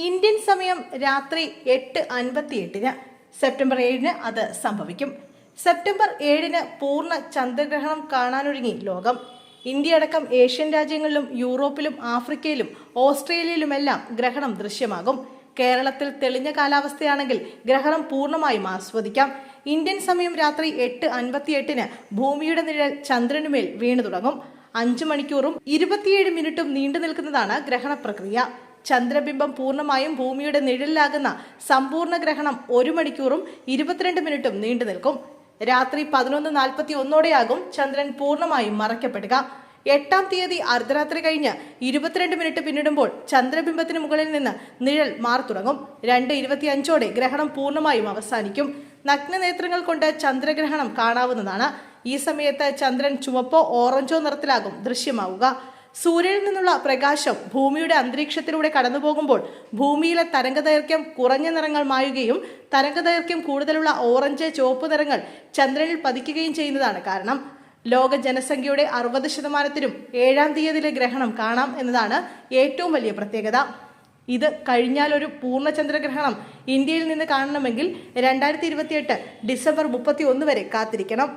Indian സമയം രാത്രി 8:58 September 7 അത് സംഭവിക്കും. സെപ്റ്റംബർ 7 പൂർണ്ണ ചന്ദ്രഗ്രഹണം കാണാനൊരുങ്ങി ലോകം. ഇന്ത്യ അടക്കം ഏഷ്യൻ രാജ്യങ്ങളിലും യൂറോപ്പിലും ആഫ്രിക്കയിലും ഓസ്ട്രേലിയയിലുമെല്ലാം ഗ്രഹണം ദൃശ്യമാകും. കേരളത്തിൽ തെളിഞ്ഞ കാലാവസ്ഥയാണെങ്കിൽ ഗ്രഹണം പൂർണ്ണമായും ആസ്വദിക്കാം. ഇന്ത്യൻ സമയം രാത്രി 8:58 ഭൂമിയുടെ നിഴൽ ചന്ദ്രനുമേൽ വീണു തുടങ്ങും. 5 മണിക്കൂറും 27 മിനിറ്റും നീണ്ടു നിൽക്കുന്നതാണ് ഗ്രഹണ പ്രക്രിയ. ചന്ദ്രബിംബം പൂർണ്ണമായും ഭൂമിയുടെ നിഴലിലാകുന്ന സമ്പൂർണ്ണ ഗ്രഹണം 1 മണിക്കൂറും 22 മിനിറ്റും നീണ്ടു നിൽക്കും. രാത്രി 11:41 ചന്ദ്രൻ പൂർണ്ണമായും മറയ്ക്കപ്പെടുക. 8-ാം തീയതി അർദ്ധരാത്രി കഴിഞ്ഞ് 22 മിനിറ്റ് പിന്നിടുമ്പോൾ ചന്ദ്രബിംബത്തിന് മുകളിൽ നിന്ന് നിഴൽ മാറി തുടങ്ങും. 2:25 ഗ്രഹണം പൂർണ്ണമായും അവസാനിക്കും. നഗ്നനേത്രങ്ങൾ കൊണ്ട് ചന്ദ്രഗ്രഹണം കാണാവുന്നതാണ്. ഈ സമയത്ത് ചന്ദ്രൻ ചുവപ്പോ ഓറഞ്ചോ നിറത്തിലാകും ദൃശ്യമാവുക. സൂര്യനിൽ നിന്നുള്ള പ്രകാശം ഭൂമിയുടെ അന്തരീക്ഷത്തിലൂടെ കടന്നുപോകുമ്പോൾ ഭൂമിയിലെ തരംഗദൈർഘ്യം കുറഞ്ഞ നിറങ്ങൾ മായുകയും തരംഗദൈർഘ്യം കൂടുതലുള്ള ഓറഞ്ച്, ചുവപ്പ് നിറങ്ങൾ ചന്ദ്രനിൽ പതിക്കുകയും ചെയ്യുന്നതാണ് കാരണം. ലോക ജനസംഖ്യയുടെ 60%-നും 7-ാം തീയതിയിലെ ഗ്രഹണം കാണാം എന്നതാണ് ഏറ്റവും വലിയ പ്രത്യേകത. ഇത് കഴിഞ്ഞാൽ ഒരു പൂർണ്ണചന്ദ്രഗ്രഹണം ഇന്ത്യയിൽ നിന്ന് കാണണമെങ്കിൽ 2028 ഡിസംബർ 31 വരെ കാത്തിരിക്കണം.